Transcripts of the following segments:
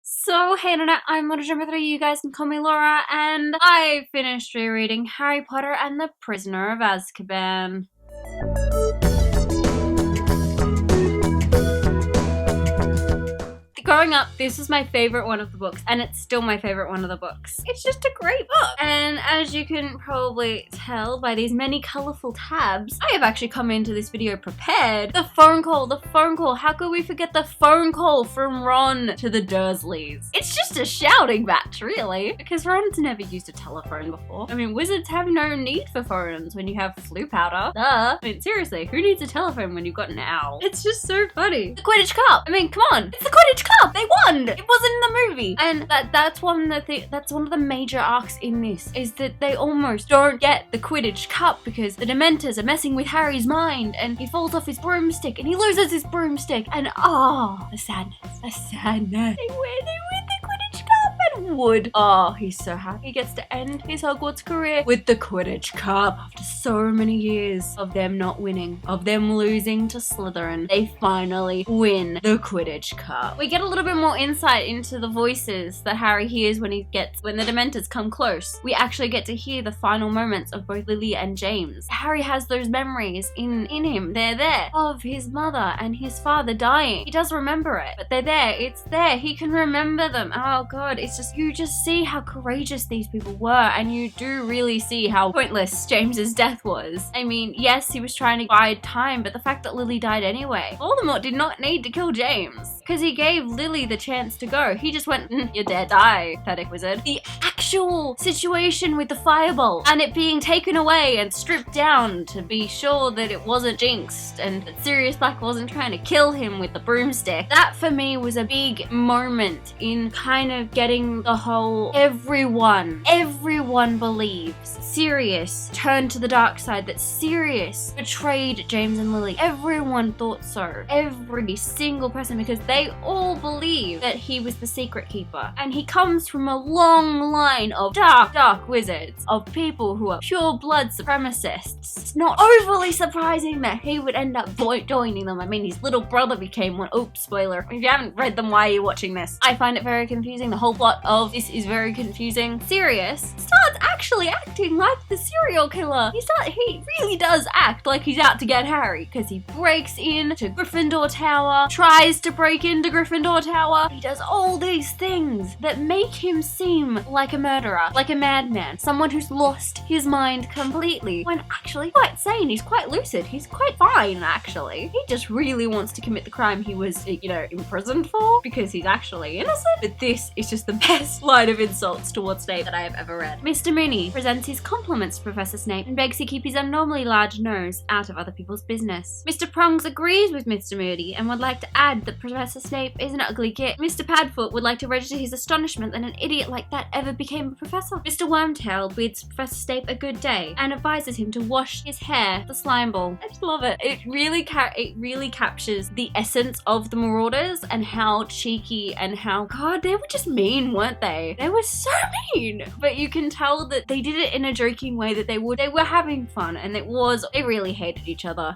So, hey internet, I'm Moto3, you guys can call me Laura, and I finished rereading Harry Potter and the Prisoner of Azkaban. Growing up, this was my favorite one of the books, and it's still my favorite one of the books. It's just a great book. And as you can probably tell by these many colorful tabs, I have actually come into this video prepared. The phone call. How could we forget the phone call from Ron to the Dursleys? It's just a shouting match, really, because Ron's never used a telephone before. I mean, wizards have no need for phones when you have flu powder. Duh. I mean, seriously, who needs a telephone when you've got an owl? It's just so funny. The Quidditch Cup. I mean, come on. It's the Quidditch Cup. They won! It wasn't in the movie. And that's one of the major arcs in this, is that they almost don't get the Quidditch Cup because the Dementors are messing with Harry's mind and he falls off his broomstick and he loses his broomstick and the sadness. They win the Quidditch Cup and Wood. Oh, he's so happy. He gets to end his Hogwarts career with the Quidditch Cup after so many years of them not winning, of them losing to Slytherin. They finally win the Quidditch Cup. We get a little bit more insight into the voices that Harry hears when the Dementors come close. We actually get to hear the final moments of both Lily and James. Harry has those memories in him. They're there, of his mother and his father dying. He does remember it, but they're there. It's there. He can remember them. Oh god, it's just, you just see how courageous these people were, and you do really see how pointless James's death was. I mean, yes, he was trying to bide time, but the fact that Lily died anyway. Voldemort did not need to kill James, because he gave Lily the chance to go. He just went, you're dead, die, pathetic wizard. The actual situation with the fireball and it being taken away and stripped down to be sure that it wasn't jinxed and that Sirius Black wasn't trying to kill him with the broomstick, that for me was a big moment in kind of getting the whole everyone believes Sirius turned to the dark side, that Sirius betrayed James and Lily. Everyone thought so. Every single person, because they all believe that he was the secret keeper. And he comes from a long line of dark wizards, of people who are pure blood supremacists. It's not overly surprising that he would end up joining them. I mean, his little brother became one. Oops, spoiler. If you haven't read them, why are you watching this? I find it very confusing. The whole plot of this is very confusing. Sirius starts actually acting like the serial killer. He really does act like he's out to get Harry, because he breaks into Gryffindor Tower, tries to break into Gryffindor Tower. He does all these things that make him seem like a murderer, like a madman, someone who's lost his mind completely, when actually he's quite sane, he's quite lucid, he's quite fine actually. He just really wants to commit the crime he was, imprisoned for, because he's actually innocent. But this is just the best line of insults towards Snape that I have ever read. Mr. Mooney presents his compliments to Professor Snape and begs to keep his abnormally large nose out of other people's business. Mr. Prongs agrees with Mr. Moody and would like to add that Professor Snape is an ugly git. Mr. Padfoot would like to register his astonishment that an idiot like that ever became a professor. Mr. Wormtail bids Professor Snape a good day and advises him to wash his hair, the slime ball. I just love it. It really captures the essence of the Marauders and how cheeky and how, god, they were just mean, weren't they? They were so mean. But you can tell that they did it in a joking way, that they were having fun, and they really hated each other.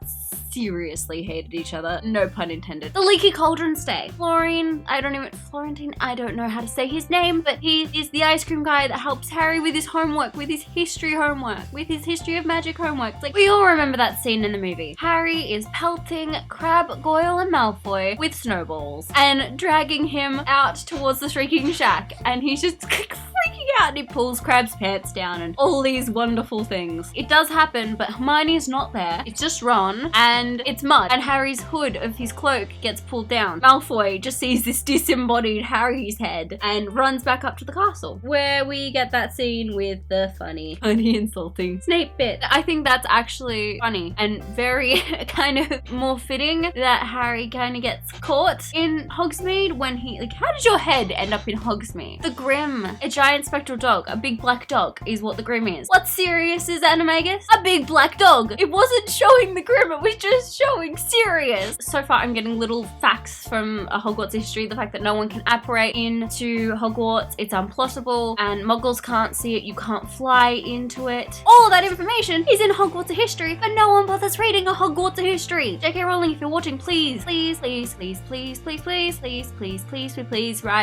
Seriously hated each other, no pun intended. The Leaky Cauldron stay. Florentine, I don't know how to say his name, but he is the ice cream guy that helps Harry with his homework, with his history homework, with his history of magic homework. It's like, we all remember that scene in the movie. Harry is pelting Crabbe, Goyle, and Malfoy with snowballs and dragging him out towards the Shrieking Shack, and he's just freaking out, and he pulls Crabbe's pants down and all these wonderful things. It does happen, but Hermione's not there. It's just Ron, and it's mud, and Harry's hood of his cloak gets pulled down. Malfoy just sees this disembodied Harry's head and runs back up to the castle, where we get that scene with the funny insulting Snape bit. I think that's actually funny and very kind of more fitting that Harry kind of gets caught in Hogsmeade when he, how did your head end up in Hogsmeade? The Grim, a giant spectral actual dog. A big black dog is what the Grim is. What's Sirius is, Animagus? A big black dog. It wasn't showing the Grim, it was just showing Sirius. So far, I'm getting little facts from a Hogwarts history. The fact that no one can apparate into Hogwarts, it's impossible, and Muggles can't see it, you can't fly into it. All that information is in Hogwarts history, but no one bothers reading a Hogwarts history. J.K. Rowling, if you're watching, please write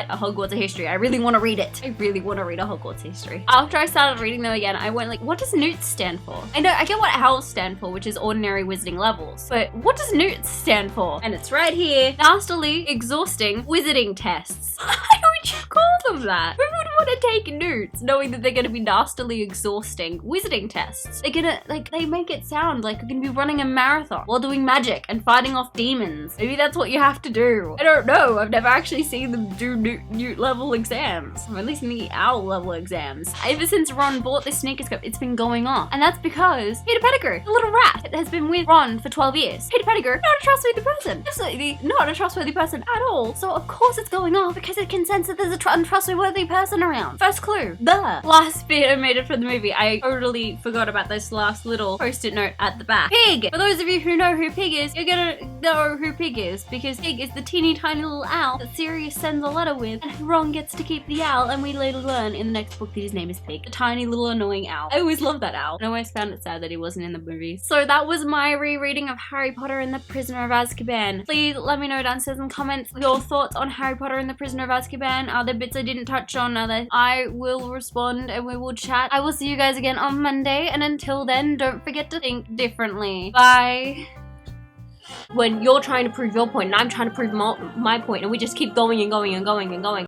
a Hogwarts history. I really want to read it. I really want to read a Hogwarts history. After I started reading them again, I went like, what does NEWT stand for? I know, I get what OWLS stand for, which is ordinary wizarding levels, but what does NEWT stand for? And it's right here. Nastily exhausting wizarding tests. Why would you call them that? Who would want to take NEWTs knowing that they're going to be nastily exhausting wizarding tests? They're gonna, like, they make it sound like you're going to be running a marathon while doing magic and fighting off demons. Maybe that's what you have to do. I don't know. I've never actually seen them do NEWT level exams. I've only seen the OWL level exams. Ever since Ron bought this sneakerscope, it's been going on. And that's because Peter Pettigrew, the little rat, has been with Ron for 12 years. Peter Pettigrew, not a trustworthy person. Absolutely not a trustworthy person at all. So of course it's going off because it can sense that there's an untrustworthy person around. First clue. The last bit I made it for the movie. I totally forgot about this last little post-it note at the back. Pig! For those of you who know who Pig is, you're gonna know who Pig is, because Pig is the teeny tiny little owl that Sirius sends a letter with, and Ron gets to keep the owl, and we later learn in the next book that his name is Pig. A tiny little annoying owl. I always loved that owl. I always found it sad that he wasn't in the movies. So that was my rereading of Harry Potter and the Prisoner of Azkaban. Please let me know downstairs in the comments your thoughts on Harry Potter and the Prisoner of Azkaban. Are there bits I didn't touch on? I will respond and we will chat. I will see you guys again on Monday, and until then, don't forget to think differently. Bye. When you're trying to prove your point and I'm trying to prove my point, and we just keep going and going and going and going.